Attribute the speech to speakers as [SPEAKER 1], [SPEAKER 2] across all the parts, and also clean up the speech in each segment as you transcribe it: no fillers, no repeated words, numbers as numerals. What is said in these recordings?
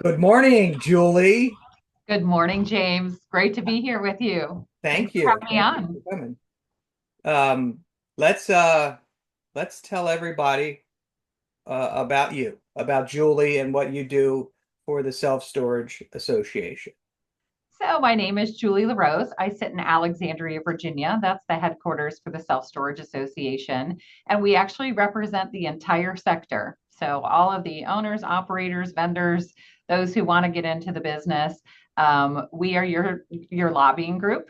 [SPEAKER 1] Good morning, Julie.
[SPEAKER 2] Good morning, James. Great to be here with you. Thanks
[SPEAKER 1] Thank
[SPEAKER 2] for
[SPEAKER 1] you.
[SPEAKER 2] having me
[SPEAKER 1] Thank you
[SPEAKER 2] on.
[SPEAKER 1] for coming. Um, let's tell everybody about you, about Julie and what you do for the Self Storage Association.
[SPEAKER 2] So, my name is Julie LaRose. I sit in Alexandria, Virginia. That's the headquarters for the Self Storage Association. And we actually represent the entire sector. So, all of the owners, operators, vendors, those who want to get into the business. We are your lobbying group,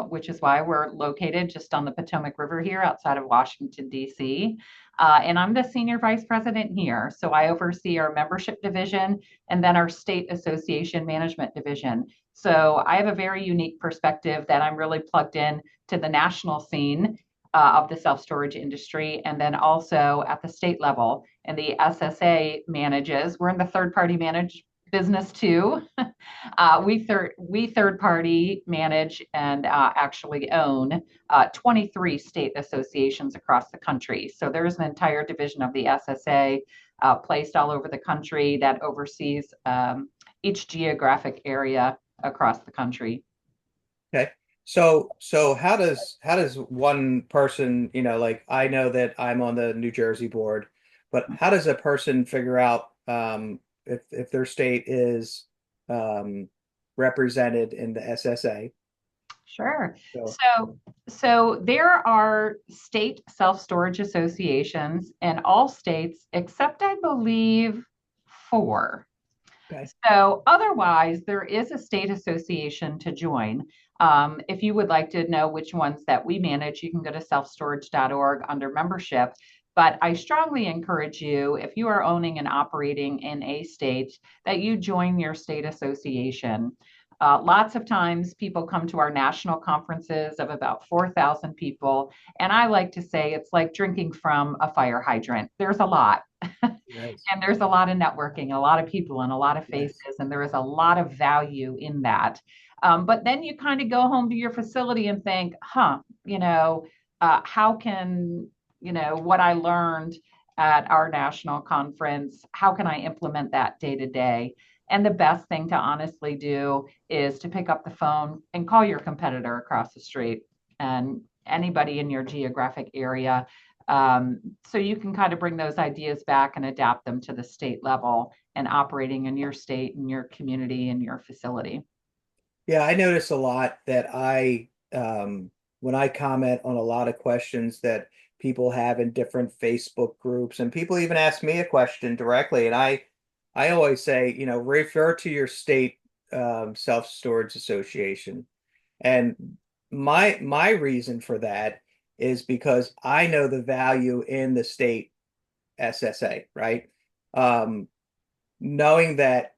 [SPEAKER 2] which is why we're located just on the Potomac River here outside of Washington, D.C. And I'm the senior vice president here. So, I oversee our membership division and then our state association management division. So I have a very unique perspective that I'm really plugged in to the national scene of the self storage industry, and then also at the state level. And the SSA manages. We're in the third party manage business too. We third party manage and actually own 23 state associations across the country. So there's an entire division of the SSA placed all over the country that oversees each geographic area across the country.
[SPEAKER 1] Okay. So how does one person, like I know that I'm on the New Jersey board, but how does a person figure out if their state is um, represented in the SSA?
[SPEAKER 2] Sure.
[SPEAKER 1] So,
[SPEAKER 2] So there are state self-storage associations in all states except I believe four.
[SPEAKER 1] okay.
[SPEAKER 2] So otherwise, there is a state association to join. If you would like to know which ones that we manage, you can go to selfstorage.org under membership. But I strongly encourage you, if you are owning and operating in a state, that you join your state association. Lots of times people come to our national conferences of about 4,000 people. And I like to say it's like drinking from a fire hydrant. There's a lot.
[SPEAKER 1] Nice.
[SPEAKER 2] And there's a lot of networking, a lot of people, and a lot of faces,
[SPEAKER 1] Nice.
[SPEAKER 2] and there is a lot of value in that. But then you kind of go home to your facility and think, how can, what I learned at our national conference, how can I implement that day to day? And the best thing to honestly do is to pick up the phone and call your competitor across the street and anybody in your geographic area, so you can kind of bring those ideas back and adapt them to the state level and operating in your state and your community and your facility.
[SPEAKER 1] Yeah, I notice a lot that when I comment on a lot of questions that people have in different Facebook groups, and people even ask me a question directly, and I always say, refer to your state self-storage association. And my reason for that is because I know the value in the state SSA, right? Um, Knowing that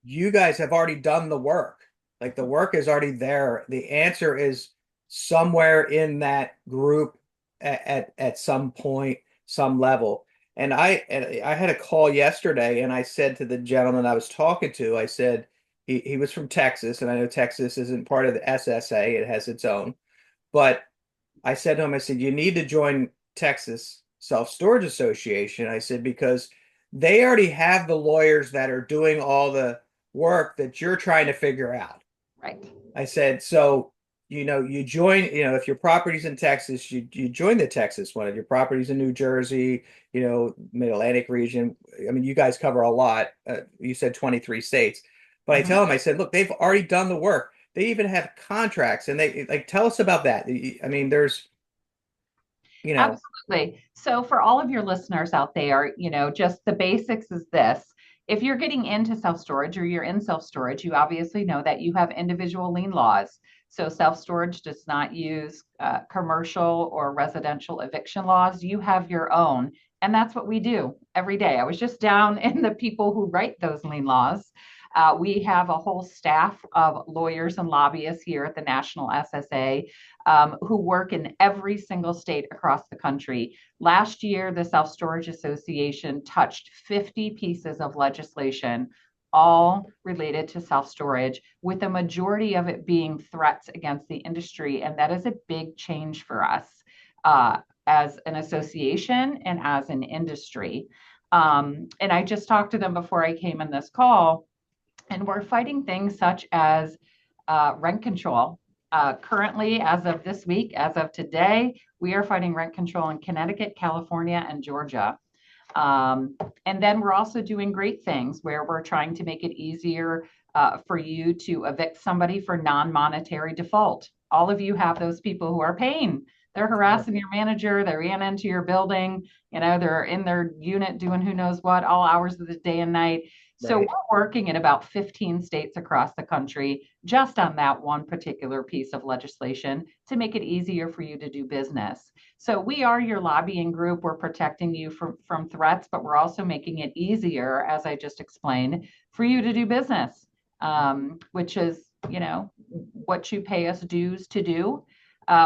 [SPEAKER 1] you guys have already done the work. Like the work is already there. The answer is somewhere in that group at some point, some level. And I had a call yesterday, and I said to the gentleman I was talking to, I said he was from Texas, and I know Texas isn't part of the SSA, it has its own. But I said to him, I said, you need to join Texas Self-Storage Association. I said, because they already have the lawyers that are doing all the work that you're trying to figure out.
[SPEAKER 2] Right.
[SPEAKER 1] I said, so, you join, if your property's in Texas, you join the Texas one. If your property's in New Jersey, Mid-Atlantic region, I mean, you guys cover a lot. You said 23 states. But I
[SPEAKER 2] Mhm.
[SPEAKER 1] tell them, I said, look, they've already done the work. They even have contracts, and they like tell us about that. I mean, there's, you know,
[SPEAKER 2] Absolutely. So, for all of your listeners out there, just the basics is this. If you're getting into self storage or you're in self storage, you obviously know that you have individual lien laws. So, self storage does not use commercial or residential eviction laws. You have your own. And that's what we do every day. I was just down in the people who write those lien laws. We have a whole staff of lawyers and lobbyists here at the National SSA who work in every single state across the country. Last year, the Self Storage Association touched 50 pieces of legislation, all related to self storage, with the majority of it being threats against the industry. And that is a big change for us as an association and as an industry. And I just talked to them before I came in this call, and we're fighting things such as rent control. Currently, as of this week, as of today, we are fighting rent control in Connecticut, California, and Georgia. Um, and then we're also doing great things where we're trying to make it easier for you to evict somebody for non-monetary default. All of you have those people who are paying. They're
[SPEAKER 1] Sure.
[SPEAKER 2] harassing your manager. They ran into your building. They're in their unit doing who knows what all hours of the day and night. So
[SPEAKER 1] Right.
[SPEAKER 2] we're working in about 15 states across the country just on that one particular piece of legislation to make it easier for you to do business. So we are your lobbying group. We're protecting you from threats, but we're also making it easier, as I just explained, for you to do business, which is, what you pay us dues to do.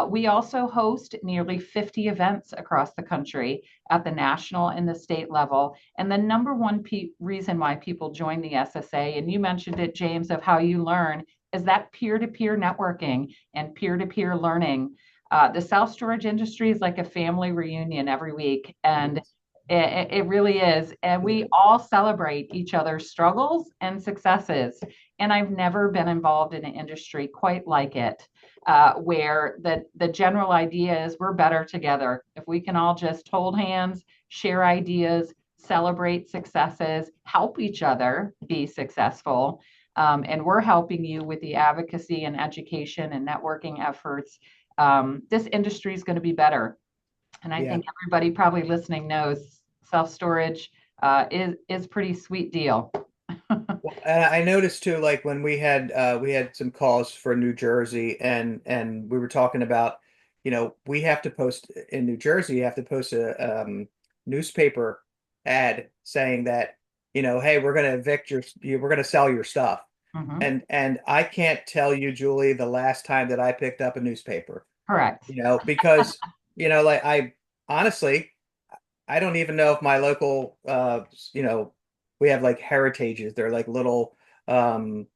[SPEAKER 2] We also host nearly 50 events across the country at the national and the state level. And the number one reason why people join the SSA, and you mentioned it, James, of how you learn, is that peer to peer networking and peer to peer learning. The self storage industry is like a family reunion every week, and
[SPEAKER 1] Yes.
[SPEAKER 2] it really is. And
[SPEAKER 1] Yeah.
[SPEAKER 2] we all celebrate each other's struggles and successes. And I've never been involved in an industry quite like it, where the general idea is we're better together. If we can all just hold hands, share ideas, celebrate successes, help each other be successful. And we're helping you with the advocacy and education and networking efforts. This industry is going to be better. And I
[SPEAKER 1] Yeah.
[SPEAKER 2] think everybody probably listening knows self-storage is pretty sweet deal.
[SPEAKER 1] Well, and I noticed too, like when we had some calls for New Jersey, and we were talking about, we have to post in New Jersey, you have to post a newspaper ad saying that, hey, we're going to we're going to sell your stuff.
[SPEAKER 2] Mhm.
[SPEAKER 1] And I can't tell you, Julie, the last time that I picked up a newspaper,
[SPEAKER 2] Correct.
[SPEAKER 1] because, like I honestly, I don't even know if my local, we have like heritages. They're like little um,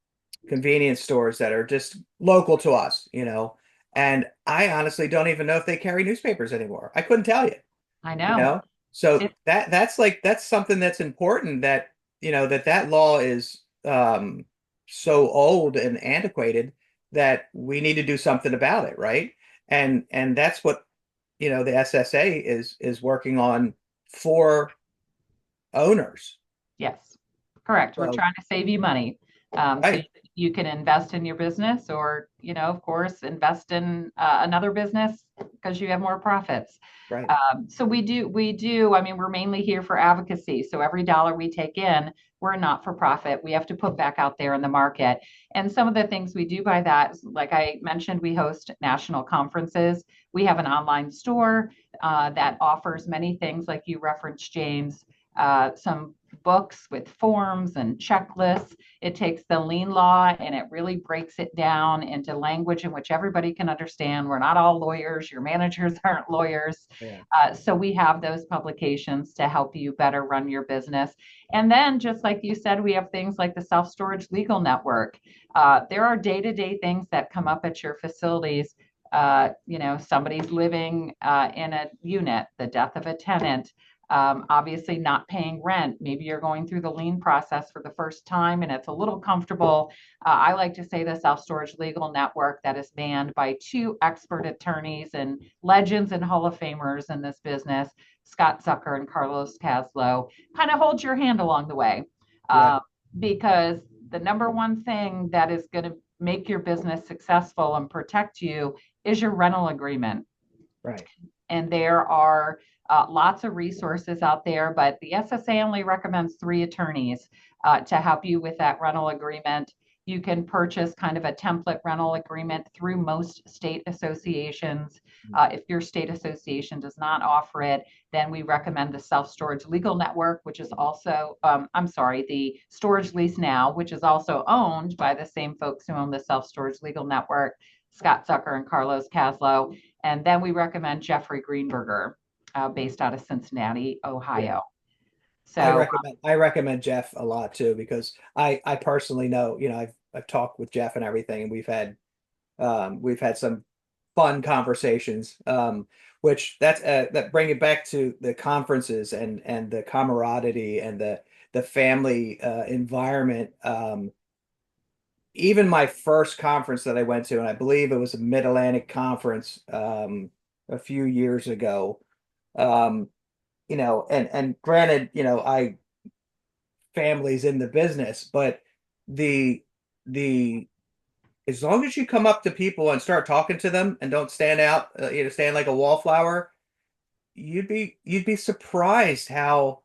[SPEAKER 1] convenience stores that are just local to us, and I honestly don't even know if they carry newspapers anymore. I couldn't tell you,
[SPEAKER 2] I
[SPEAKER 1] you
[SPEAKER 2] know.
[SPEAKER 1] know. So
[SPEAKER 2] It,
[SPEAKER 1] that's something that's important, that, that law is so old and antiquated that we need to do something about it, right? And that's what, the SSA is working on for owners.
[SPEAKER 2] yes, correct. We're
[SPEAKER 1] So,
[SPEAKER 2] trying to save you money. So
[SPEAKER 1] right,
[SPEAKER 2] you can invest in your business or, of course, invest in another business because you have more profits.
[SPEAKER 1] right.
[SPEAKER 2] So we do. I mean, we're mainly here for advocacy. So every dollar we take in, we're not for profit. We have to put back out there in the market. And some of the things we do by that, like I mentioned, we host national conferences. We have an online store that offers many things, like you referenced, James. Some books with forms and checklists. It takes the lien law and it really breaks it down into language in which everybody can understand. We're not all lawyers. Your managers aren't lawyers.
[SPEAKER 1] Yeah,
[SPEAKER 2] So we have those publications to help you better run your business. And then, just like you said, we have things like the Self Storage Legal Network. There are day to day things that come up at your facilities. Somebody's living in a unit, the death of a tenant, obviously not paying rent. Maybe you're going through the lien process for the first time and it's a little comfortable. I like to say the Self Storage Legal Network, that is manned by two expert attorneys and legends and Hall of Famers in this business, Scott Zucker and Carlos Caslow, kind of holds your hand along the way.
[SPEAKER 1] yeah,
[SPEAKER 2] Uh, because the number one thing that is going to make your business successful and protect you is your rental agreement.
[SPEAKER 1] right.
[SPEAKER 2] And there are lots of resources out there, but the SSA only recommends 3 attorneys to help you with that rental agreement. You can purchase kind of a template rental agreement through most state associations. If your state association does not offer it, then we recommend the Self Storage Legal Network, which is also, I'm sorry, the Storage Lease Now, which is also owned by the same folks who own the Self Storage Legal Network, Scott Zucker and Carlos Caslow. And then we recommend Jeffrey Greenberger, based out of Cincinnati,
[SPEAKER 1] Yeah.
[SPEAKER 2] Ohio. So,
[SPEAKER 1] I recommend Jeff a lot too, because I personally know, I've talked with Jeff and everything, and we've had some fun conversations. which that bring it back to the conferences and the camaraderie and the family environment. Even my first conference that I went to, and I believe it was a Mid-Atlantic conference a few years ago. Um, and granted, I families in the business, but the the as long as you come up to people and start talking to them and don't stand out, stand like a wallflower, you'd be surprised how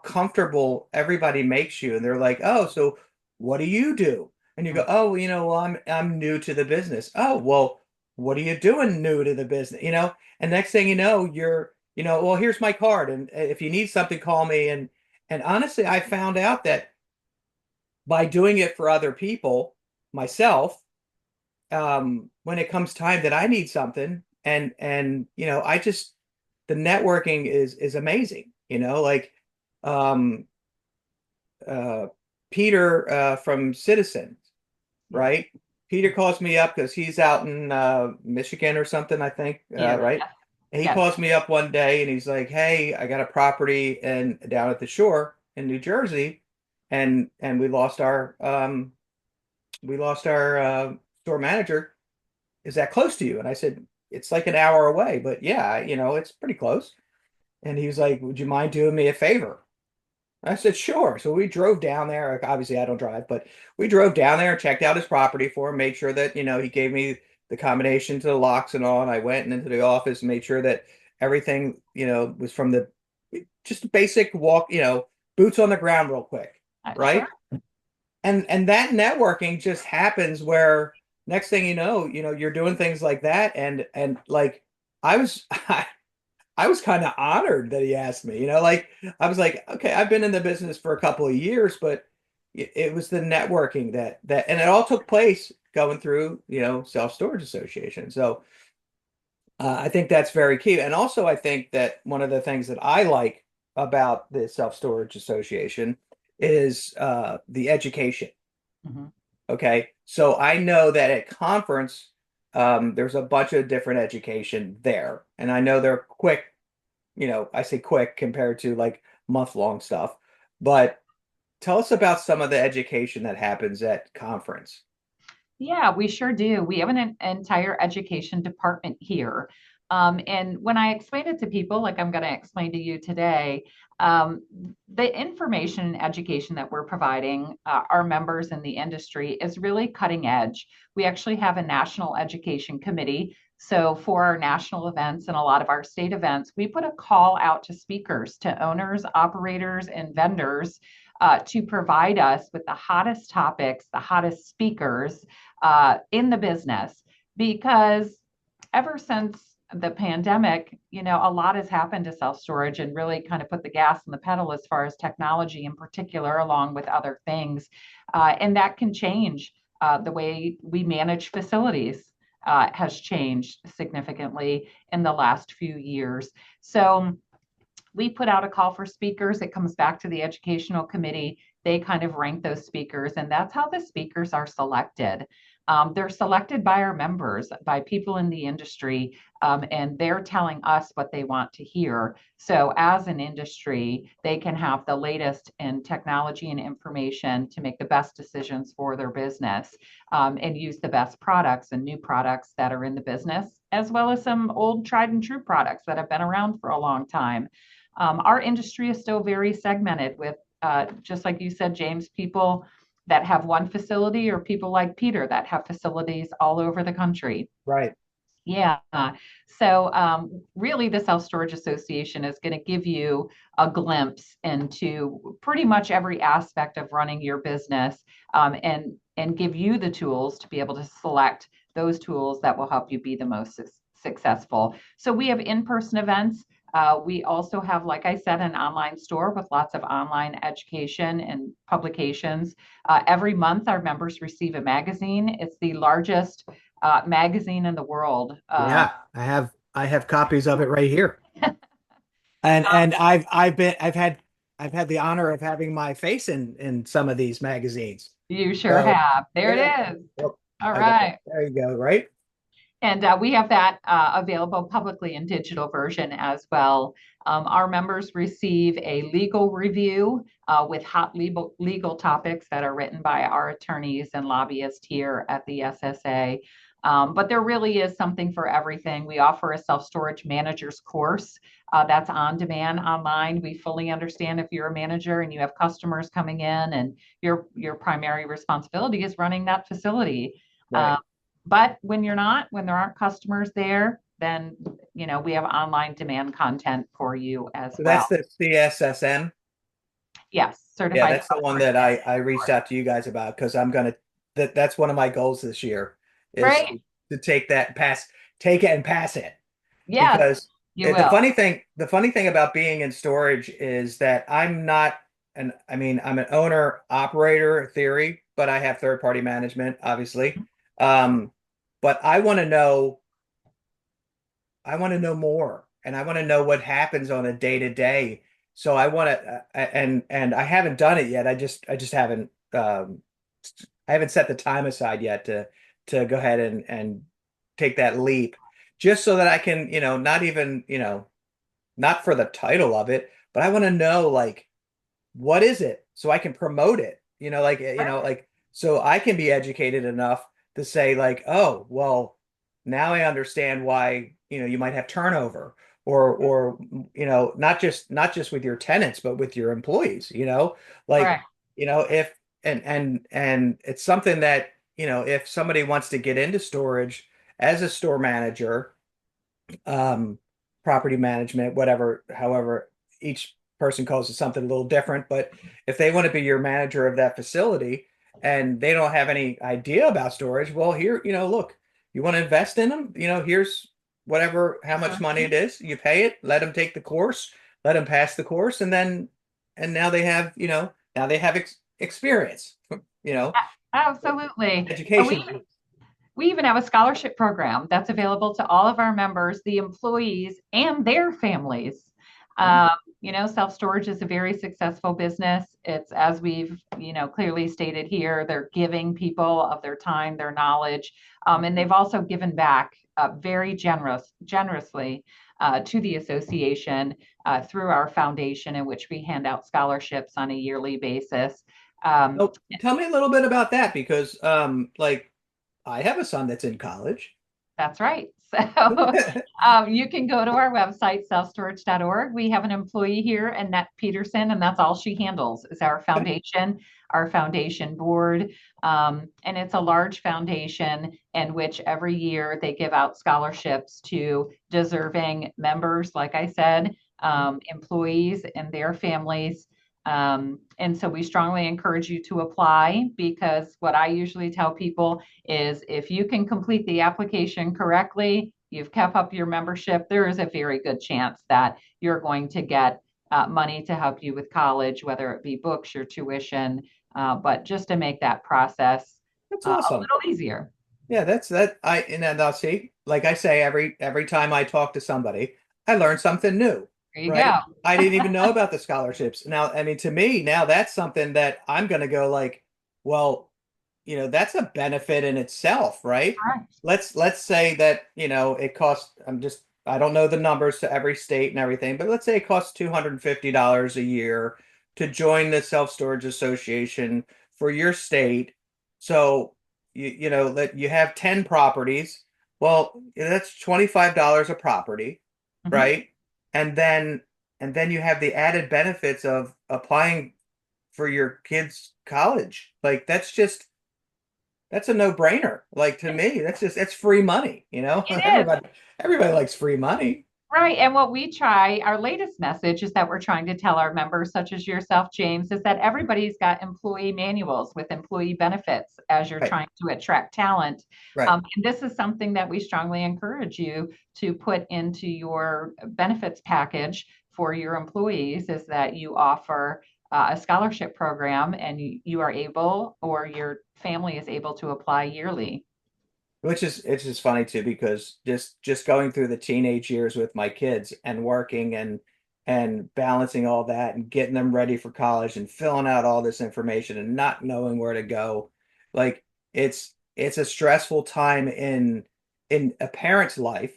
[SPEAKER 1] comfortable everybody makes you. And they're like, "Oh, so what do you do?" And you go, "Oh, well, I'm new to the business." "Oh, well, what are you doing new to the business?" And next thing you know, well, here's my card, and if you need something, call me. And honestly, I found out that by doing it for other people, myself, when it comes time that I need something, and I just the networking is amazing. Like um uh Peter from Citizen,
[SPEAKER 2] Yeah.
[SPEAKER 1] right? Peter calls me up because he's out in Michigan or something, I think,
[SPEAKER 2] He is.
[SPEAKER 1] right?
[SPEAKER 2] Yes.
[SPEAKER 1] And he
[SPEAKER 2] Yes.
[SPEAKER 1] calls me up one day and he's like, "Hey, I got a property and down at the shore in New Jersey, and we lost our store manager. Is that close to you?" And I said, "It's like an hour away, but yeah, it's pretty close." And he was like, "Would you mind doing me a favor?" I said, "Sure." So we drove down there. Like, obviously, I don't drive, but we drove down there and checked out his property for him, made sure that, he gave me the combination to the locks and all. And I went into the office and made sure that everything, was from the just basic walk, boots on the ground real quick,
[SPEAKER 2] Sure.
[SPEAKER 1] right? And that networking just happens where next thing you're doing things like that. And like I was I was kind of honored that he asked me, like I was like, okay, I've been in the business for a couple of years, but it was the networking and it all took place going through, Self-Storage Association. So I think that's very key. And also, I think that one of the things that I like about the Self-Storage Association is the education.
[SPEAKER 2] Mhm.
[SPEAKER 1] Okay. So I know that at conference, there's a bunch of different education there. And I know they're quick, I say quick compared to like month-long stuff. But tell us about some of the education that happens at conference.
[SPEAKER 2] Yeah, we sure do. We have an entire education department here. And when I explain it to people, like I'm going to explain to you today, um, the information and education that we're providing our members in the industry is really cutting edge. We actually have a national education committee. So for our national events and a lot of our state events, we put a call out to speakers, to owners, operators, and vendors to provide us with the hottest topics, the hottest speakers in the business because ever since the pandemic, a lot has happened to self storage and really kind of put the gas on the pedal as far as technology in particular, along with other things. And that can change the way we manage facilities. Has changed significantly in the last few years. So, we put out a call for speakers. It comes back to the educational committee. They kind of rank those speakers, and that's how the speakers are selected. They're selected by our members, by people in the industry, and they're telling us what they want to hear. So, as an industry, they can have the latest in technology and information to make the best decisions for their business and use the best products and new products that are in the business, as well as some old tried and true products that have been around for a long time. Our industry is still very segmented with, just like you said, James, people that have one facility or people like Peter that have facilities all over the country.
[SPEAKER 1] Right.
[SPEAKER 2] Yeah. So, really, the Self Storage Association is going to give you a glimpse into pretty much every aspect of running your business, and give you the tools to be able to select those tools that will help you be the most successful. So, we have in-person events. We also have, like I said, an online store with lots of online education and publications. Every month, our members receive a magazine. It's the largest magazine in the world.
[SPEAKER 1] Yeah, I have copies of it right here. And I've had the honor of having my face in some of these magazines.
[SPEAKER 2] You sure
[SPEAKER 1] So
[SPEAKER 2] have. There
[SPEAKER 1] yeah.
[SPEAKER 2] it is.
[SPEAKER 1] Well,
[SPEAKER 2] All
[SPEAKER 1] I got
[SPEAKER 2] right.
[SPEAKER 1] there you go, right?
[SPEAKER 2] And we have that available publicly in digital version as well. Our members receive a legal review with hot legal topics that are written by our attorneys and lobbyists here at the SSA. But there really is something for everything. We offer a self-storage manager's course that's on demand online. We fully understand if you're a manager and you have customers coming in and your primary responsibility is running that facility. Um,
[SPEAKER 1] Right.
[SPEAKER 2] but when you're not, when there aren't customers there, then we have online demand content for you as
[SPEAKER 1] So
[SPEAKER 2] well.
[SPEAKER 1] that's the CSSM.
[SPEAKER 2] Yes,
[SPEAKER 1] Yeah,
[SPEAKER 2] certified
[SPEAKER 1] that's the one
[SPEAKER 2] self-storage
[SPEAKER 1] that
[SPEAKER 2] manager
[SPEAKER 1] I reached
[SPEAKER 2] course.
[SPEAKER 1] out to you guys about because I'm gonna that's one of my goals this year is
[SPEAKER 2] Right?
[SPEAKER 1] to take that and pass take it and pass it.
[SPEAKER 2] Yes,
[SPEAKER 1] Because
[SPEAKER 2] you
[SPEAKER 1] the
[SPEAKER 2] will.
[SPEAKER 1] funny thing about being in storage is that I'm not I'm an owner operator theory, but I have third party management, obviously. Um, but I want to know more, and I want to know what happens on a day to day. So I want to, and I haven't done it yet. I just haven't set the time aside yet to go ahead and take that leap, just so that I can, not even, not for the title of it, but I want to know like what is it so I can promote it, so I can be educated enough to say like, oh, well, now I understand why, you might have turnover or not just with your tenants, but with your employees, like,
[SPEAKER 2] Correct.
[SPEAKER 1] if and it's something that, if somebody wants to get into storage as a store manager, um, property management, whatever, however, each person calls it something a little different. But if they want to be your manager of that facility and they don't have any idea about storage, well, here, look, you want to invest in them, here's whatever, how much money
[SPEAKER 2] Mhm.
[SPEAKER 1] it is, you pay it, let them take the course, let them pass the course, and now they have, now they have experience,
[SPEAKER 2] Absolutely. And
[SPEAKER 1] education.
[SPEAKER 2] we even have a scholarship program that's available to all of our members, the employees, and their families.
[SPEAKER 1] Oh,
[SPEAKER 2] Um, Self storage is a very successful business. It's, as we've clearly stated here, they're giving people of their time, their knowledge, and they've also given back very generously to the association through our foundation, in which we hand out scholarships on a yearly basis. Um,
[SPEAKER 1] oh, tell me a little bit about that because, like, I have a son that's in college.
[SPEAKER 2] That's right. So you can go to our website, selfstorage.org. We have an employee here, Annette Peterson, and that's all she handles is our foundation board. And it's a large foundation in which every year they give out scholarships to deserving members, like I said, employees and their families. And so we strongly encourage you to apply because what I usually tell people is if you can complete the application correctly, you've kept up your membership, there is a very good chance that you're going to get money to help you with college, whether it be books or tuition, but just to make that process
[SPEAKER 1] That's
[SPEAKER 2] a
[SPEAKER 1] awesome.
[SPEAKER 2] little easier.
[SPEAKER 1] Yeah, that's that. And I'll see, like I say, every time I talk to somebody, I learn something new,
[SPEAKER 2] There you go.
[SPEAKER 1] right? I didn't even know about the scholarships. Now, I mean, to me, now that's something that I'm gonna go like, well, that's a benefit in itself, right?
[SPEAKER 2] All right.
[SPEAKER 1] Let's say that, it costs, I don't know the numbers to every state and everything, but let's say it costs $250 a year to join the self-storage association for your state. So that you have 10 properties. Well, that's $25 a property,
[SPEAKER 2] Mhm.
[SPEAKER 1] right? And then you have the added benefits of applying for your kids' college. Like that's a no-brainer. Like to me, that's free money,
[SPEAKER 2] It is.
[SPEAKER 1] Everybody likes free money.
[SPEAKER 2] Right. And what we try, our latest message is that we're trying to tell our members, such as yourself, James, is that everybody's got employee manuals with employee benefits as you're
[SPEAKER 1] Right,
[SPEAKER 2] trying to attract talent.
[SPEAKER 1] right.
[SPEAKER 2] And this is something that we strongly encourage you to put into your benefits package for your employees, is that you offer a scholarship program and you are able, or your family is able to apply yearly.
[SPEAKER 1] Which is it's just funny too because just going through the teenage years with my kids and working and balancing all that and getting them ready for college and filling out all this information and not knowing where to go, like it's a stressful time in a parent's life.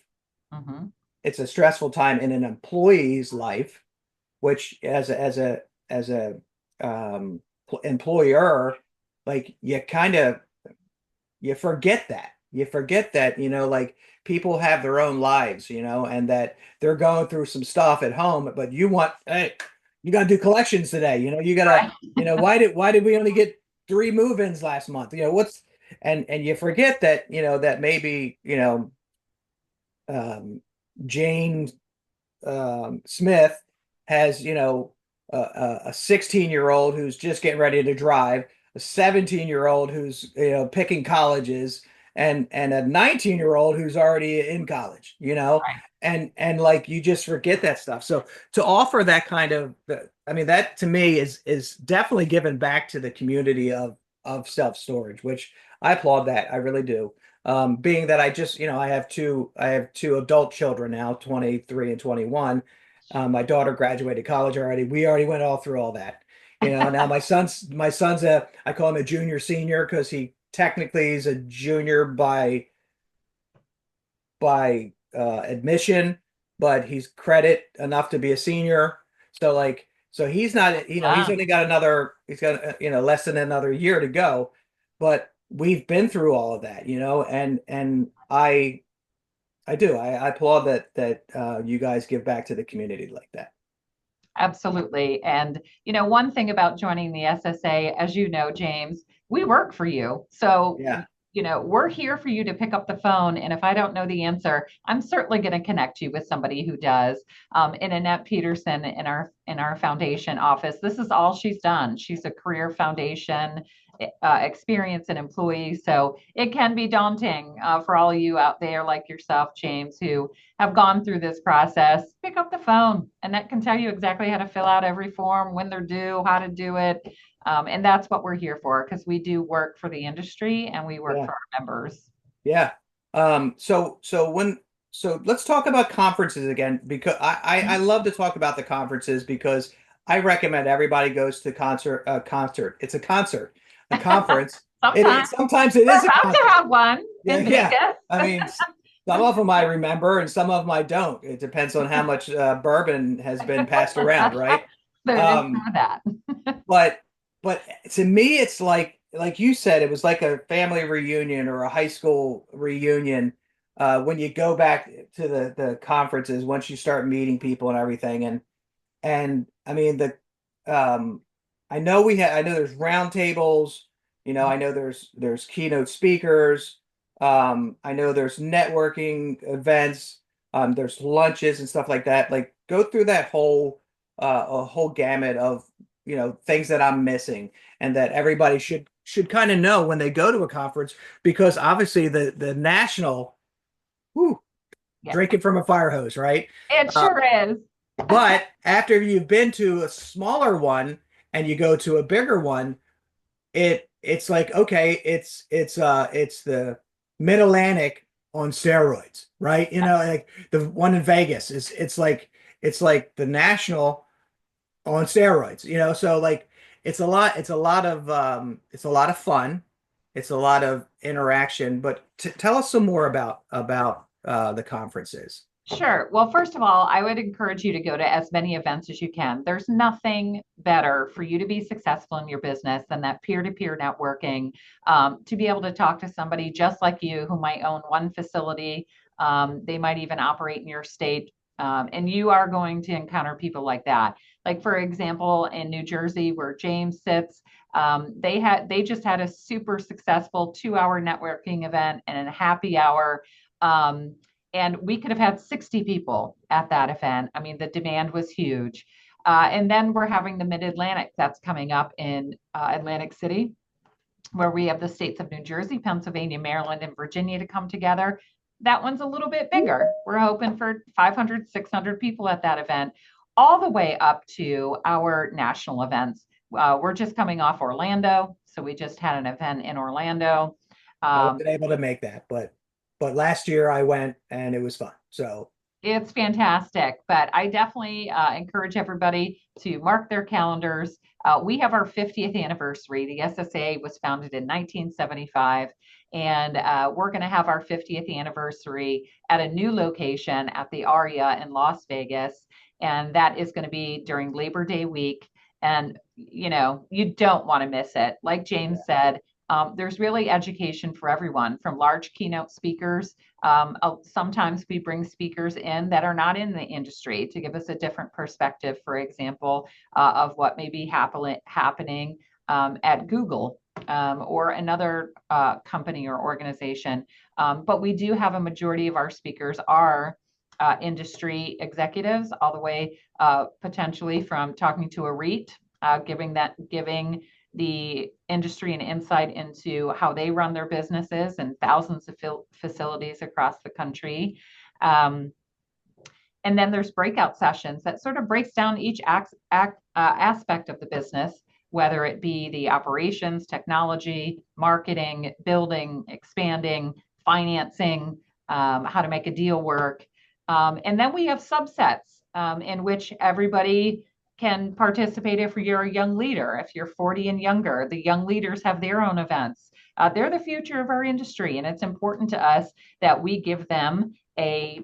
[SPEAKER 2] Hmm.
[SPEAKER 1] It's a stressful time in an employee's life, which as a um, employer, like you forget that. You forget that, like people have their own lives, and that they're going through some stuff at home, but hey, you got to do collections today. You got to,
[SPEAKER 2] Right.
[SPEAKER 1] why did we only get three move-ins last month? And you forget that, that maybe, um, Jane Smith has, a 16-year-old who's just getting ready to drive, a 17-year-old who's, picking colleges, and a 19-year-old who's already in college, and like you just forget that stuff. So to offer that kind of, I mean, that to me is definitely given back to the community of self-storage, which I applaud that. I really do. Being that I just, I have two adult children now, 23 and 21. My daughter graduated college already. We already went all through all that. Now my son's I call him a junior senior because he technically is a junior by admission, but he's credit enough to be a senior. So he's not, he's
[SPEAKER 2] Ah,
[SPEAKER 1] only got he's got, less than another year to go. But we've been through all of that, and I applaud that you guys give back to the community like that.
[SPEAKER 2] absolutely. And, one thing about joining the SSA, as you know, James, we work for you. So,
[SPEAKER 1] Yeah,
[SPEAKER 2] we're here for you to pick up the phone. And if I don't know the answer, I'm certainly going to connect you with somebody who does. In Annette Peterson in our foundation office, this is all she's done. She's a career foundation experience and employee. So it can be daunting for all of you out there like yourself, James, who have gone through this process. Pick up the phone, and that can tell you exactly how to fill out every form, when they're due, how to do it. And that's what we're here for because we do work for the industry and we work
[SPEAKER 1] yeah,
[SPEAKER 2] for our members.
[SPEAKER 1] yeah. So let's talk about conferences again because I love to talk about the conferences because I recommend everybody goes to concert. It's a concert, a conference. It
[SPEAKER 2] Sometimes
[SPEAKER 1] sometimes it
[SPEAKER 2] we're
[SPEAKER 1] is a
[SPEAKER 2] about to
[SPEAKER 1] concert.
[SPEAKER 2] have one
[SPEAKER 1] Yeah,
[SPEAKER 2] in
[SPEAKER 1] yeah.
[SPEAKER 2] Vegas.
[SPEAKER 1] I mean, some of them I remember and some of them I don't. It depends on how much bourbon has been passed around, right?
[SPEAKER 2] There's some
[SPEAKER 1] Um,
[SPEAKER 2] of that.
[SPEAKER 1] but but to me, it's like you said, it was like a family reunion or a high school reunion when you go back to the conferences once you start meeting people and everything. And I mean um I know there's roundtables, I know there's keynote speakers, I know there's networking events, there's lunches and stuff like that. Like go through that a whole gamut of things that I'm missing and that everybody should kind of know when they go to a conference because obviously the national, whew,
[SPEAKER 2] Yeah,
[SPEAKER 1] drinking from a fire hose, right?
[SPEAKER 2] it sure is.
[SPEAKER 1] But after you've been to a smaller one and you go to a bigger one, it's like okay, it's the Mid-Atlantic on steroids, right? Like the one in Vegas is it's like the national on steroids, so like it's a lot of fun, it's a lot of interaction, but tell us some more about the conferences.
[SPEAKER 2] Sure. Well, first of all, I would encourage you to go to as many events as you can. There's nothing better for you to be successful in your business than that peer-to-peer networking, to be able to talk to somebody just like you who might own one facility. They might even operate in your state. And you are going to encounter people like that. Like, for example, in New Jersey, where James sits, they just had a super successful 2 hour networking event and a happy hour. Um, and we could have had 60 people at that event. I mean, the demand was huge. And then we're having the Mid Atlantic that's coming up in Atlantic City, where we have the states of New Jersey, Pennsylvania, Maryland, and Virginia to come together. That one's a little bit bigger. We're hoping for 500, 600 people at that event, all the way up to our national events. We're just coming off Orlando. So we just had an event in Orlando.
[SPEAKER 1] I
[SPEAKER 2] Um,
[SPEAKER 1] wasn't able to make that, but last year I went and it was fun. So
[SPEAKER 2] It's fantastic, but I definitely encourage everybody to mark their calendars. We have our 50th anniversary. The SSA was founded in 1975, And we're going to have our 50th anniversary at a new location at the Aria in Las Vegas. And that is going to be during Labor Day week. And, you don't want to miss it. Like James said, there's really education for everyone, from large keynote speakers. Sometimes we bring speakers in that are not in the industry to give us a different perspective, for example, of what may be happening at Google or another company or organization. But we do have a majority of our speakers are industry executives, all the way potentially from talking to a REIT, giving the industry an insight into how they run their businesses and thousands of facilities across the country. And then there's breakout sessions that sort of breaks down each aspect of the business, whether it be the operations, technology, marketing, building, expanding, financing, how to make a deal work. And then we have subsets in which everybody can participate. If you're a young leader, if you're 40 and younger, the young leaders have their own events. They're the future of our industry, and it's important to us that we give them a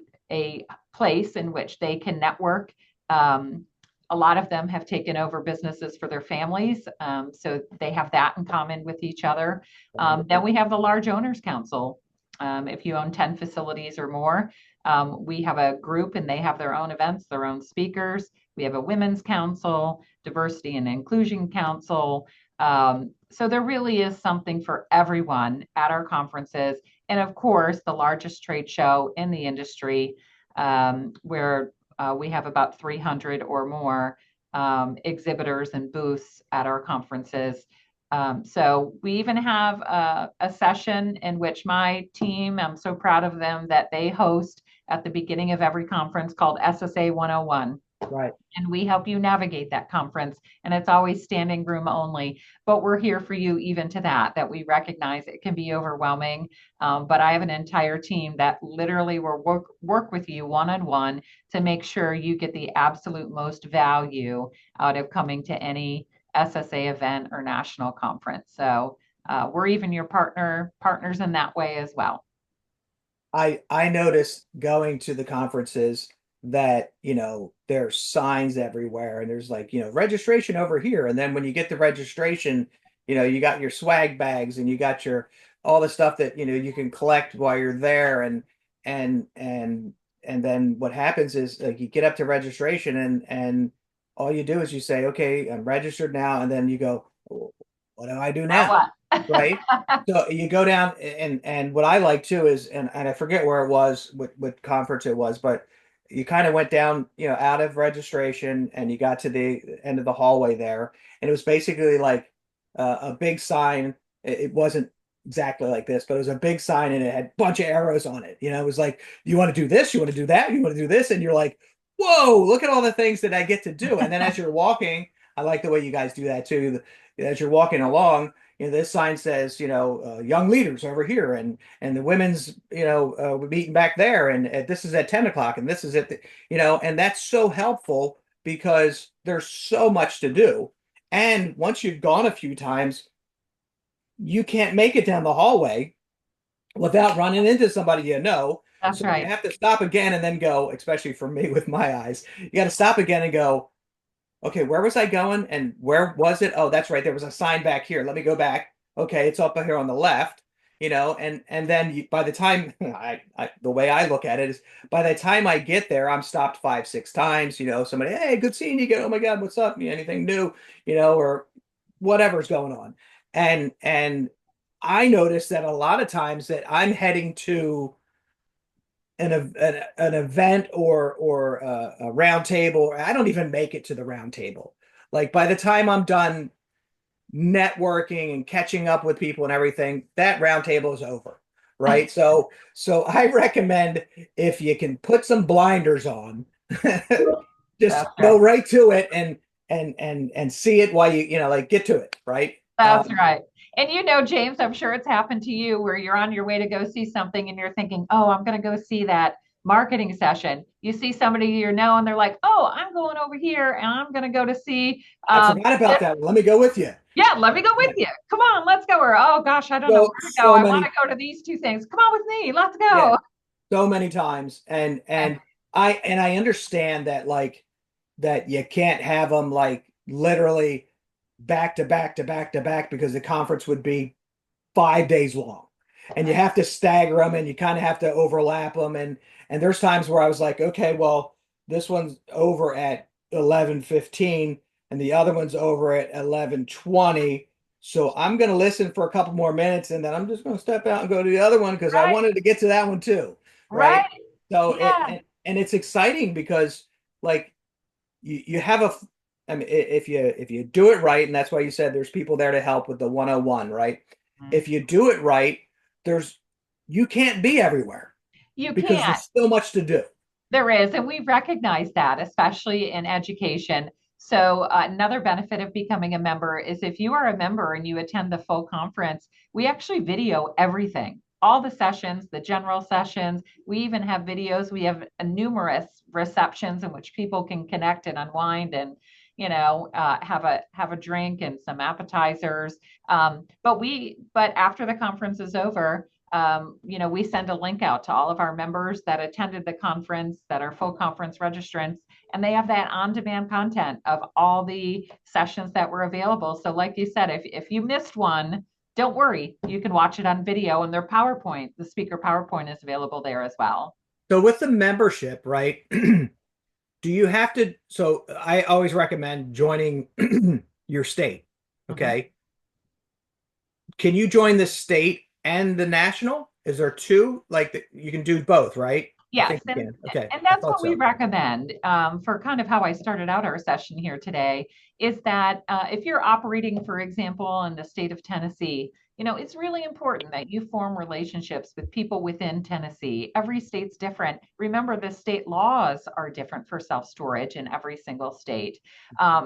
[SPEAKER 2] place in which they can network. A lot of them have taken over businesses for their families, so they have that in common with each other. Then we have the Large Owners Council. If you own 10 facilities or more, we have a group and they have their own events, their own speakers. We have a Women's Council, Diversity and Inclusion Council. So there really is something for everyone at our conferences. And of course, the largest trade show in the industry, where we have about 300 or more exhibitors and booths at our conferences. So we even have a session in which my team, I'm so proud of them, that they host at the beginning of every conference, called SSA 101.
[SPEAKER 1] Right.
[SPEAKER 2] And we help you navigate that conference. And it's always standing room only. But we're here for you even to that we recognize it can be overwhelming. But I have an entire team that literally will work with you one-on-one to make sure you get the absolute most value out of coming to any SSA event or national conference. So we're even your partners in that way as well.
[SPEAKER 1] I noticed going to the conferences that, there's signs everywhere and there's like, registration over here. And then when you get the registration, you got your swag bags and you got your all the stuff that, you can collect while you're there. And then what happens is, like, you get up to registration and all you do is you say, okay, I'm registered now. And then you go, "Oh, what do I do
[SPEAKER 2] Now
[SPEAKER 1] now?"
[SPEAKER 2] what?
[SPEAKER 1] Right? So you go down, and what I like too is, and I forget where it was, what conference it was, but you kind of went down, out of registration and you got to the end of the hallway there, and it was basically like a big sign. It wasn't exactly like this, but it was a big sign and it had a bunch of arrows on it. It was like, you want to do this, you want to do that, you want to do this, and you're like, whoa, look at all the things that I get to do. And then as you're walking, I like the way you guys do that too. As you're walking along, this sign says, young leaders over here, and the women's, meeting back there, and this is at 10 o'clock, and this is at the, and that's so helpful because there's so much to do. And once you've gone a few times, you can't make it down the hallway without running into somebody you know.
[SPEAKER 2] That's
[SPEAKER 1] So you
[SPEAKER 2] right.
[SPEAKER 1] have to stop again and then go, especially for me with my eyes, you got to stop again and go, okay, where was I going? And where was it? Oh, that's right. There was a sign back here. Let me go back. Okay, it's up here on the left, and then by the time the way I look at it is, by the time I get there, I'm stopped 5, 6 times. Somebody, hey, good seeing you again. Oh my God, what's up? Anything new? Or whatever's going on. And I notice that a lot of times that I'm heading to an event or a round table. I don't even make it to the round table. Like, by the time I'm done networking and catching up with people and everything, that round table is over. Right. So I recommend, if you can put some blinders on, just
[SPEAKER 2] That's
[SPEAKER 1] go
[SPEAKER 2] right.
[SPEAKER 1] right to it and see it while like get to it. Right.
[SPEAKER 2] That's right. And James, I'm sure it's happened to you where you're on your way to go see something and you're thinking, oh, I'm going to go see that marketing session. You see somebody you know, and they're like, "Oh, I'm going over here, and I'm going to go to see
[SPEAKER 1] I forgot about
[SPEAKER 2] this.
[SPEAKER 1] that. Let me go with you.
[SPEAKER 2] Yeah, let me go with
[SPEAKER 1] Yeah.
[SPEAKER 2] you. Come on, let's go." Or, "Oh gosh, I don't know
[SPEAKER 1] So
[SPEAKER 2] where to go.
[SPEAKER 1] so
[SPEAKER 2] I want to
[SPEAKER 1] many,
[SPEAKER 2] go to these two things. Come on with me. Let's
[SPEAKER 1] yeah,
[SPEAKER 2] go."
[SPEAKER 1] so many times. And I understand that like that you can't have them like literally back to back to back to back because the conference would be 5 days long, and you
[SPEAKER 2] Right.
[SPEAKER 1] have to stagger them and you kind of have to overlap them. And there's times where I was like, okay, well, this one's over at 11:15 and the other one's over at 11:20. So I'm going to listen for a couple more minutes and then I'm just going to step out and go to the other one because I
[SPEAKER 2] Right.
[SPEAKER 1] wanted to get to that one too, right?
[SPEAKER 2] Right.
[SPEAKER 1] So it
[SPEAKER 2] Yeah.
[SPEAKER 1] and it's exciting because like you have a I mean if you do it right, and that's why you said there's people there to help with the 101, right?
[SPEAKER 2] Mhm.
[SPEAKER 1] If you do it right, there's you can't be everywhere
[SPEAKER 2] You
[SPEAKER 1] because
[SPEAKER 2] can't.
[SPEAKER 1] there's so much to do.
[SPEAKER 2] There is, and we recognize that, especially in education. So, another benefit of becoming a member is if you are a member and you attend the full conference, we actually video everything, all the sessions, the general sessions. We even have videos. We have numerous receptions in which people can connect and unwind and have a drink and some appetizers. But after the conference is over, we send a link out to all of our members that attended the conference, that are full conference registrants, and they have that on-demand content of all the sessions that were available. So, like you said, if you missed one, don't worry, you can watch it on video, and their PowerPoint, the speaker PowerPoint, is available there as well.
[SPEAKER 1] So with the membership, right? Do you have to? So I always recommend joining your state.
[SPEAKER 2] Mhm.
[SPEAKER 1] Okay. Can you join the state and the national? Is there two? Like you can do both, right? I
[SPEAKER 2] Yes,
[SPEAKER 1] think you can. Okay.
[SPEAKER 2] and
[SPEAKER 1] I
[SPEAKER 2] that's
[SPEAKER 1] thought
[SPEAKER 2] what we
[SPEAKER 1] so.
[SPEAKER 2] recommend for kind of how I started out our session here today. Is that if you're operating, for example, in the state of Tennessee, it's really important that you form relationships with people within Tennessee. Every state's different. Remember, the state laws are different for self storage in every single state.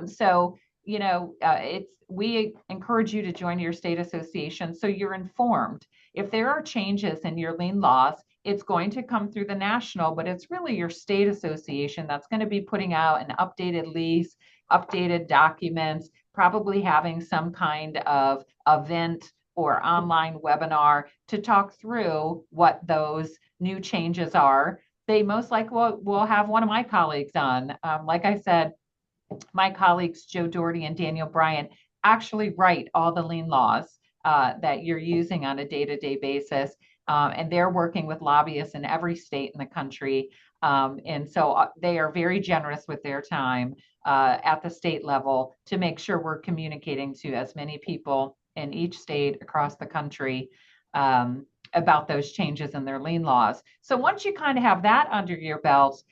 [SPEAKER 2] So it's we encourage you to join your state association so you're informed. If there are changes in your lien laws, it's going to come through the national, but it's really your state association that's going to be putting out an updated lease, updated documents, probably having some kind of event or online webinar to talk through what those new changes are. They most likely will have one of my colleagues on. Like I said, my colleagues, Joe Doherty and Daniel Bryant, actually write all the lien laws that you're using on a day to day basis. And they're working with lobbyists in every state in the country. And so they are very generous with their time at the state level to make sure we're communicating to as many people in each state across the country about those changes in their lien laws. So once you kind of have that under your belt,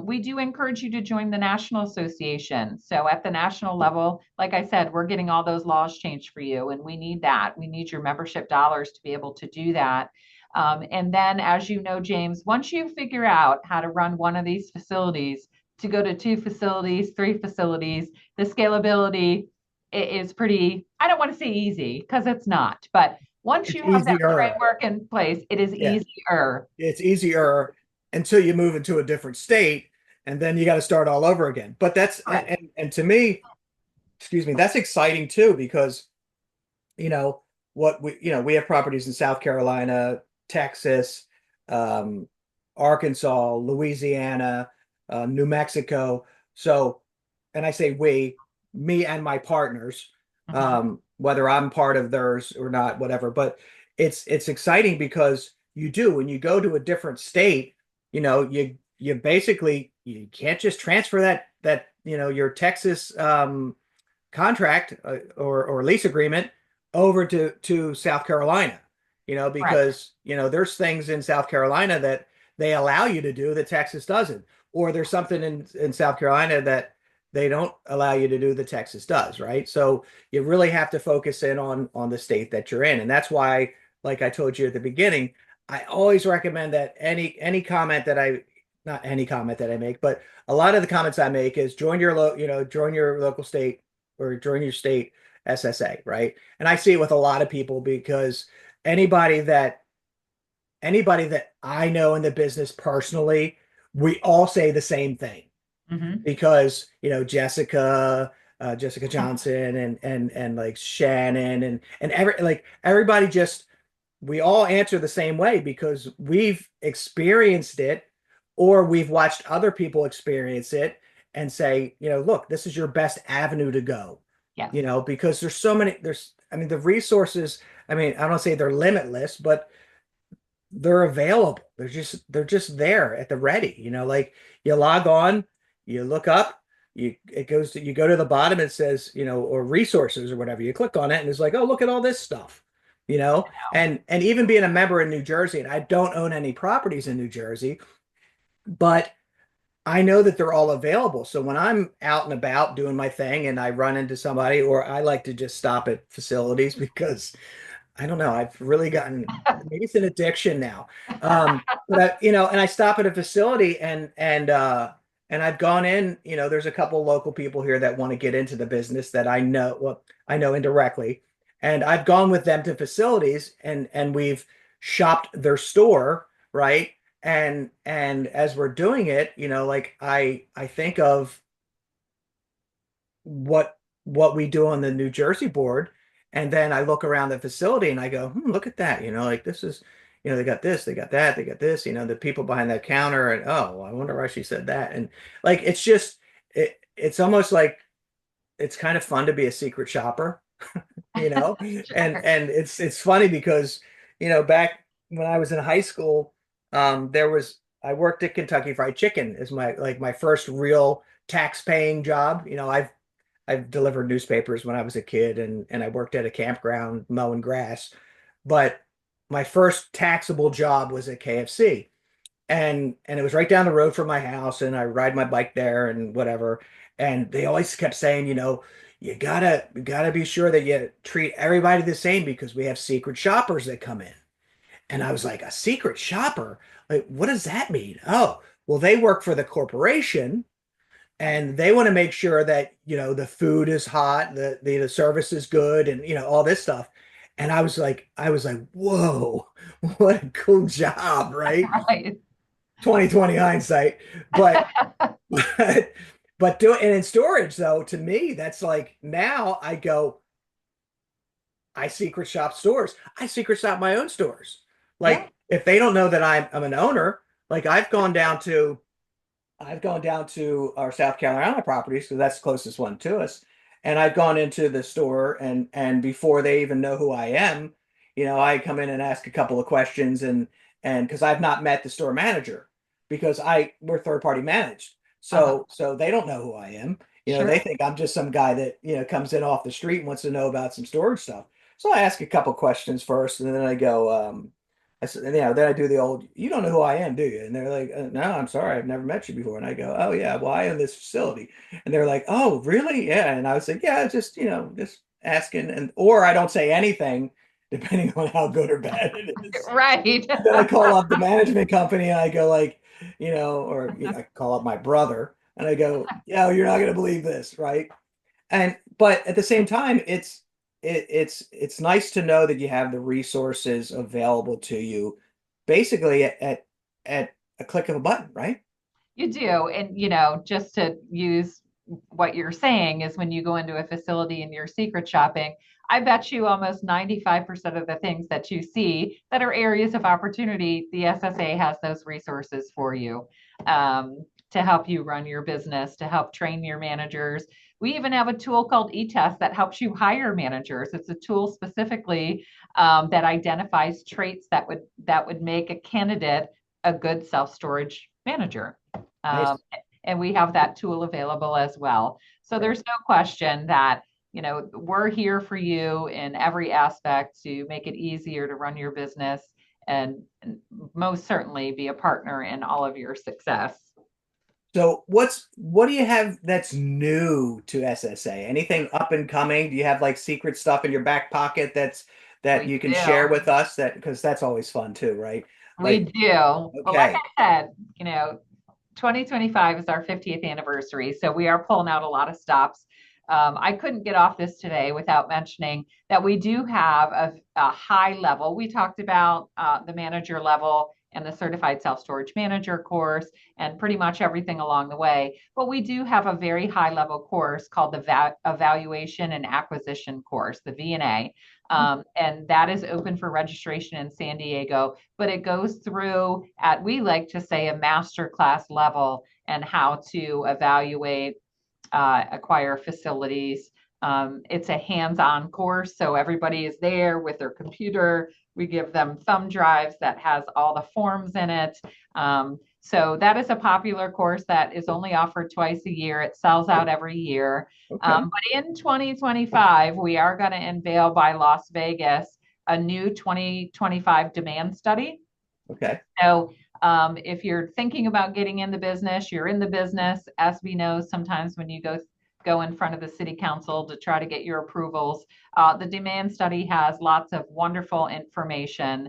[SPEAKER 2] we do encourage you to join the National Association. So, at the national level, like I said, we're getting all those laws changed for you, and we need that. We need your membership dollars to be able to do that. And then, as you know, James, once you figure out how to run one of these facilities, to go to two facilities, three facilities, the scalability is pretty, I don't want to say easy because it's not, but once
[SPEAKER 1] It's
[SPEAKER 2] you have that
[SPEAKER 1] easier.
[SPEAKER 2] framework in place, it is
[SPEAKER 1] Yeah.
[SPEAKER 2] easier.
[SPEAKER 1] It's easier until you move into a different state and then you got to start all over again. But that's
[SPEAKER 2] Correct.
[SPEAKER 1] and to me, excuse me, that's exciting too because you know what we have properties in South Carolina, Texas, um, Arkansas, Louisiana, New Mexico. So, and I say we, me and my partners,
[SPEAKER 2] Mhm.
[SPEAKER 1] whether I'm part of theirs or not, whatever. But it's exciting because you do when you go to a different state, you basically you can't just transfer that your Texas contract or lease agreement over to South Carolina,
[SPEAKER 2] Correct.
[SPEAKER 1] because there's things in South Carolina that they allow you to do that Texas doesn't, or there's something in South Carolina that they don't allow you to do that Texas does, right? So you really have to focus in on the state that you're in, and that's why, like I told you at the beginning, I always recommend that any comment that I not any comment that I make, but a lot of the comments I make is join your local state or join your state SSA, right? And I see it with a lot of people because anybody that anybody that I know in the business personally, we all say the same thing
[SPEAKER 2] Hmm.
[SPEAKER 1] because, Jessica Johnson and like Shannon and everybody just we all answer the same way because we've experienced it or we've watched other people experience it and say, look, this is your best avenue to go,
[SPEAKER 2] Yes.
[SPEAKER 1] because there's so many, I mean, the resources, I mean, I don't say they're limitless, but they're available. They're just there at the ready. Like you log on, you look up, you go to the bottom, it says, or resources or whatever. You click on it and it's like, oh, look at all this stuff. And even being a member in New Jersey, and I don't own any properties in New Jersey, but I know that they're all available. So when I'm out and about doing my thing and I run into somebody, or I like to just stop at facilities because I don't know. I've really gotten maybe it's an addiction now. But and I stop at a facility and I've gone in, there's a couple local people here that want to get into the business that I know, well, I know indirectly. And I've gone with them to facilities and we've shopped their store, right? And as we're doing it, like I think of what we do on the New Jersey board. And then I look around the facility and I go, look at that. Like this is, they got this, they got that, they got this, the people behind that counter. And oh, I wonder why she said that. And like, it's just, it's almost like it's kind of fun to be a secret shopper, you know? And,
[SPEAKER 2] Sure.
[SPEAKER 1] and it's funny because, back when I was in high school, I worked at Kentucky Fried Chicken as my first real tax paying job. I've delivered newspapers when I was a kid and I worked at a campground mowing grass. But my first taxable job was at KFC. And it was right down the road from my house and I ride my bike there and whatever. And they always kept saying, you gotta be sure that you treat everybody the same because we have secret shoppers that come in. And I was like, a secret shopper? Like, what does that mean? Oh, well, they work for the corporation and they want to make sure that the food is hot, the service is good, and all this stuff. And I was like, whoa, what a cool job, right?
[SPEAKER 2] Right.
[SPEAKER 1] 2020 hindsight, but but but do it and in storage though. To me, that's like now I go, I secret shop stores. I secret shop my own stores.
[SPEAKER 2] Yeah.
[SPEAKER 1] Like if they don't know that I'm an owner, like I've gone down to our South Carolina properties because that's the closest one to us. And I've gone into the store and before they even know who I am, I come in and ask a couple of questions and because I've not met the store manager because we're third party managed.
[SPEAKER 2] Uh-huh.
[SPEAKER 1] So they don't know who I am. They
[SPEAKER 2] Sure.
[SPEAKER 1] think I'm just some guy that, comes in off the street and wants to know about some storage stuff. So I ask a couple questions first and then I go, I said, then I do the old, you don't know who I am, do you? And they're like, no, I'm sorry, I've never met you before. And I go, oh yeah, well, I own this facility. And they're like, oh, really? Yeah. And I was like, yeah, just asking. Or I don't say anything, depending on how good or bad it is.
[SPEAKER 2] Right.
[SPEAKER 1] And then I call up the management company and I go like, or I call up my brother and I go, yeah, you're not gonna believe this, right? And but at the same time, it's nice to know that you have the resources available to you, basically at a click of a button, right?
[SPEAKER 2] You do. And, just to use what you're saying is when you go into a facility and you're secret shopping, I bet you almost 95% of the things that you see that are areas of opportunity, the SSA has those resources for you to help you run your business, to help train your managers. We even have a tool called eTest that helps you hire managers. It's a tool specifically that identifies traits that would make a candidate a good self-storage manager. Um,
[SPEAKER 1] Nice.
[SPEAKER 2] and we have that tool available as well. So
[SPEAKER 1] Right.
[SPEAKER 2] there's no question that, we're here for you in every aspect to make it easier to run your business and most certainly be a partner in all of your success.
[SPEAKER 1] So what do you have that's new to SSA? Anything up and coming? Do you have like secret stuff in your back pocket that
[SPEAKER 2] We
[SPEAKER 1] you can share
[SPEAKER 2] do.
[SPEAKER 1] with us that because that's always fun too, right?
[SPEAKER 2] We
[SPEAKER 1] Like,
[SPEAKER 2] do. Well, like
[SPEAKER 1] okay.
[SPEAKER 2] I said, 2025 is our 50th anniversary. So we are pulling out a lot of stops. I couldn't get off this today without mentioning that we do have a high level. We talked about the manager level and the certified self-storage manager course and pretty much everything along the way. But we do have a very high level course called the evaluation and acquisition course, the VNA. And that is open for registration in San Diego, but it goes through at, we like to say, a master class level and how to evaluate, acquire facilities. It's a hands-on course, so everybody is there with their computer. We give them thumb drives that has all the forms in it. So that is a popular course that is only offered twice a year. It sells out every year.
[SPEAKER 1] Okay.
[SPEAKER 2] But in 2025, we are going to unveil by Las Vegas a new 2025 demand study.
[SPEAKER 1] Okay.
[SPEAKER 2] So if you're thinking about getting in the business, you're in the business. As we know, sometimes when you go in front of the city council to try to get your approvals, the demand study has lots of wonderful information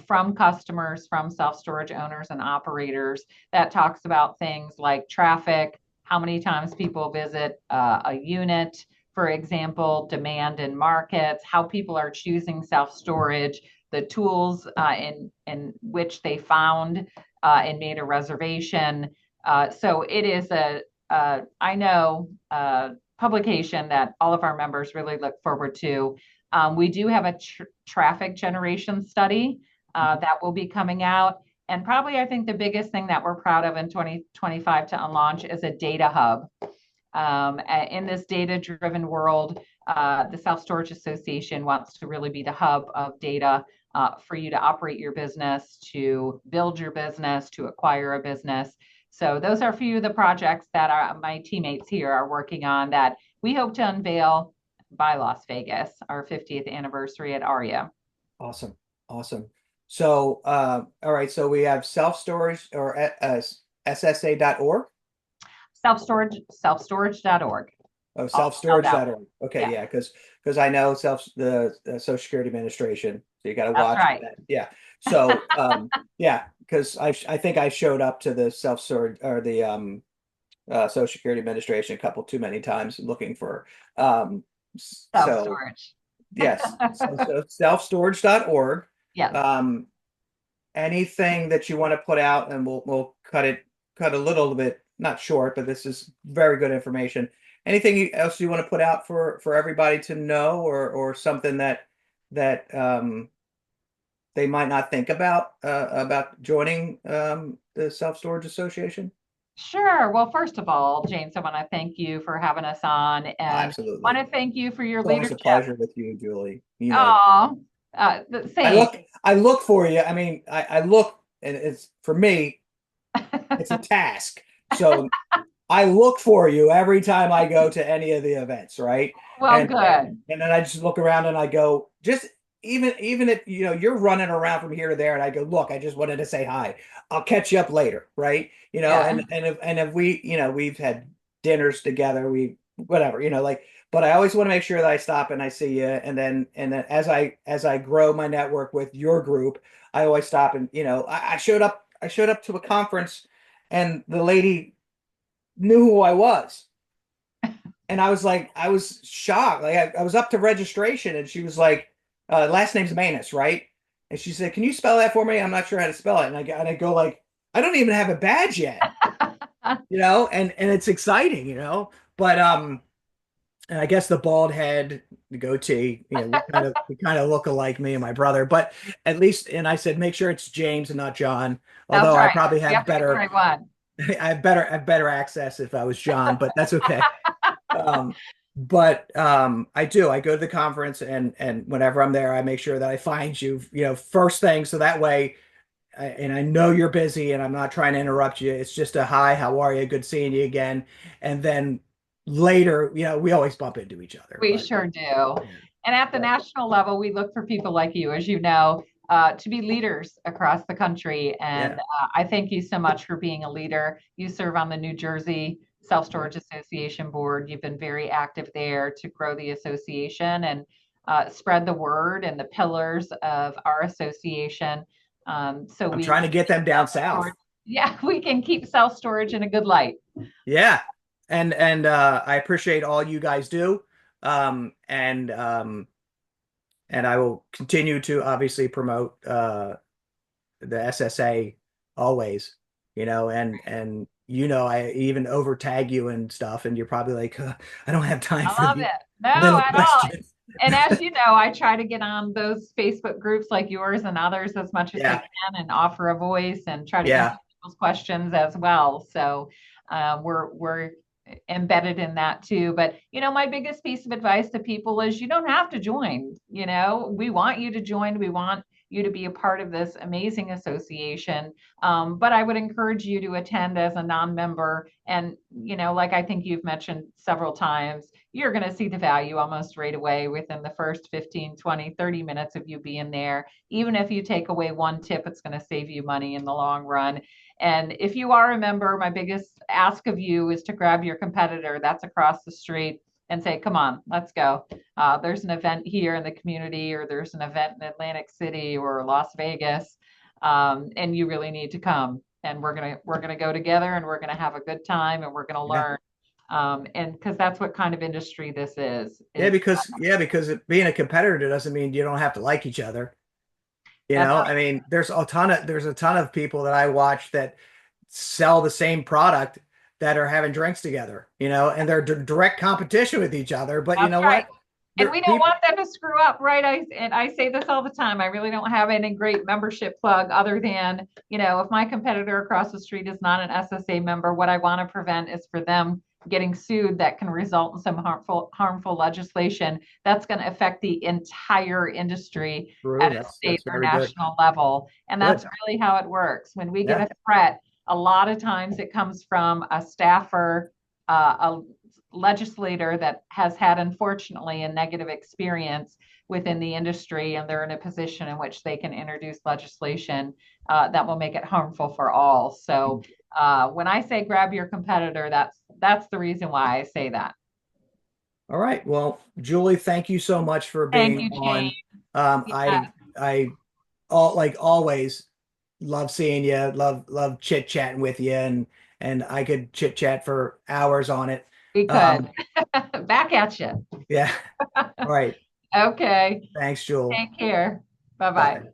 [SPEAKER 2] from customers, from self-storage owners and operators that talks about things like traffic, how many times people visit a unit, for example, demand in markets, how people are choosing self-storage, the tools in which they found and made a reservation. So it is I know, publication that all of our members really look forward to. We do have a traffic generation study that will be coming out. And probably I think the biggest thing that we're proud of in 2025 to launch is a data hub. In this data-driven world, the Self Storage Association wants to really be the hub of data for you to operate your business, to build your business, to acquire a business. So those are a few of the projects that my teammates here are working on that we hope to unveil by Las Vegas, our 50th anniversary at ARIA.
[SPEAKER 1] Awesome. Awesome. So, all right. So we have self-storage or SSA.org.
[SPEAKER 2] Selfstorage.org.
[SPEAKER 1] Oh,
[SPEAKER 2] All spelled out.
[SPEAKER 1] selfstorage.org. Okay,
[SPEAKER 2] Yeah,
[SPEAKER 1] yeah, because I know the Social Security Administration, so you got to
[SPEAKER 2] that's
[SPEAKER 1] watch
[SPEAKER 2] right.
[SPEAKER 1] that. Yeah. So, yeah, because I think I showed up to the self storage or the Social Security Administration a couple too many times looking for so
[SPEAKER 2] Self-storage.
[SPEAKER 1] yes, so selfstorage.org.
[SPEAKER 2] Yes.
[SPEAKER 1] Um, anything that you want to put out, and we'll cut a little bit, not short, but this is very good information. Anything else you want to put out for everybody to know, or something that they might not think about joining the Self Storage Association?
[SPEAKER 2] Sure. Well, first of all, James, I want to thank you for having us on and want
[SPEAKER 1] Absolutely.
[SPEAKER 2] to thank you for your
[SPEAKER 1] It's always a
[SPEAKER 2] leadership.
[SPEAKER 1] pleasure with you, Julie. You know that.
[SPEAKER 2] Oh, the
[SPEAKER 1] I
[SPEAKER 2] same.
[SPEAKER 1] look I look for you. I mean, I look, and it's for me, it's a task. So I look for you every time I go to any of the events, right?
[SPEAKER 2] Well,
[SPEAKER 1] And
[SPEAKER 2] good.
[SPEAKER 1] and then I just look around and I go, just even if you're running around from here to there, and I go, look, I just wanted to say hi. I'll catch you up later, right?
[SPEAKER 2] Yeah.
[SPEAKER 1] And if we, we've had dinners together, we whatever, like, but I always want to make sure that I stop and I see you, and then as I grow my network with your group, I always stop and I showed up to a conference, and the lady knew who I was. And I was like, I was shocked. Like I was up to registration, and she was like, last name's Manus, right? And she said, "Can you spell that for me? I'm not sure how to spell it." And I go like, I don't even have a badge yet, and it's exciting, But and I guess the bald head, the goatee, we kind of look alike, me and my brother. But at least, and I said, make sure it's James and not John.
[SPEAKER 2] That's
[SPEAKER 1] Although I
[SPEAKER 2] right.
[SPEAKER 1] probably
[SPEAKER 2] We
[SPEAKER 1] have
[SPEAKER 2] have to get the
[SPEAKER 1] better
[SPEAKER 2] right one.
[SPEAKER 1] I have better access if I was John, but that's okay. Um, but I do. I go to the conference, and whenever I'm there, I make sure that I find you, first thing, so that way, and I know you're busy, and I'm not trying to interrupt you. It's just a hi, how are you? Good seeing you again. And then later, we always bump into each other,
[SPEAKER 2] We
[SPEAKER 1] but
[SPEAKER 2] sure do.
[SPEAKER 1] yeah,
[SPEAKER 2] And at the
[SPEAKER 1] but
[SPEAKER 2] national level, we look for people like you, as you know, to be leaders across the country. And
[SPEAKER 1] yeah,
[SPEAKER 2] I thank you so much for being a leader. You serve on the New Jersey Self
[SPEAKER 1] yeah.
[SPEAKER 2] Storage Association board. You've been very active there to grow the association and spread the word and the pillars of our association. So
[SPEAKER 1] I'm
[SPEAKER 2] we
[SPEAKER 1] trying to
[SPEAKER 2] can
[SPEAKER 1] get
[SPEAKER 2] keep
[SPEAKER 1] them down
[SPEAKER 2] self storage.
[SPEAKER 1] south.
[SPEAKER 2] Yeah, we can keep self storage in a good light.
[SPEAKER 1] Yeah. And I appreciate all you guys do. Um, and um, and I will continue to obviously promote the SSA always, I even over tag you and stuff, and you're probably like, I don't have time
[SPEAKER 2] I
[SPEAKER 1] for
[SPEAKER 2] love
[SPEAKER 1] these
[SPEAKER 2] it. No,
[SPEAKER 1] little
[SPEAKER 2] at all.
[SPEAKER 1] questions.
[SPEAKER 2] And as you know, I try to get on those Facebook groups like yours and others as much as I
[SPEAKER 1] Yeah,
[SPEAKER 2] can and offer a voice and try to answer
[SPEAKER 1] yeah,
[SPEAKER 2] people's questions as well. So we're embedded in that too. But my biggest piece of advice to people is you don't have to join. We want you to join. We want you to be a part of this amazing association. But I would encourage you to attend as a non-member. And like I think you've mentioned several times, you're going to see the value almost right away within the first 15, 20, 30 minutes of you being there. Even if you take away one tip, it's going to save you money in the long run. And if you are a member, my biggest ask of you is to grab your competitor that's across the street and say, come on, let's go. There's an event here in the community, or there's an event in Atlantic City or Las Vegas, and you really need to come. And we're gonna go together, and we're gonna have a good time, and we're gonna
[SPEAKER 1] yeah.
[SPEAKER 2] learn. And because that's what kind of industry this is.
[SPEAKER 1] Yeah,
[SPEAKER 2] It's
[SPEAKER 1] because being a competitor doesn't mean you don't have to like each other.
[SPEAKER 2] that's
[SPEAKER 1] I mean, there's a ton of people that I watch that sell the same product that are having drinks together, and they're direct competition with each other. But you
[SPEAKER 2] that's
[SPEAKER 1] know
[SPEAKER 2] right.
[SPEAKER 1] what?
[SPEAKER 2] And
[SPEAKER 1] They're
[SPEAKER 2] we don't
[SPEAKER 1] people.
[SPEAKER 2] want them to screw up, right? I say this all the time. I really don't have any great membership plug other than, if my competitor across the street is not an SSA member, what I want to prevent is for them getting sued that can result in some harmful legislation that's going to affect the entire industry
[SPEAKER 1] True.
[SPEAKER 2] at a
[SPEAKER 1] That's
[SPEAKER 2] state or
[SPEAKER 1] very good.
[SPEAKER 2] national level. And that's
[SPEAKER 1] Good.
[SPEAKER 2] really how it works. When we get
[SPEAKER 1] Yeah.
[SPEAKER 2] a threat, a lot of times it comes from a staffer, a legislator that has had, unfortunately, a negative experience within the industry, and they're in a position in which they can introduce legislation that will make it harmful for all. So when I say grab your competitor, that's the reason why I say that.
[SPEAKER 1] All right. Well, Julie, thank you so much for
[SPEAKER 2] Thank
[SPEAKER 1] being
[SPEAKER 2] you, James.
[SPEAKER 1] on.
[SPEAKER 2] Yeah,
[SPEAKER 1] I all like always love seeing you. Love chit chatting with you, and I could chit chat for hours on it.
[SPEAKER 2] we could.
[SPEAKER 1] Um,
[SPEAKER 2] Back at you.
[SPEAKER 1] yeah. All right.
[SPEAKER 2] Okay.
[SPEAKER 1] Thanks, Jewel.
[SPEAKER 2] Take care. Bye bye.
[SPEAKER 1] Bye.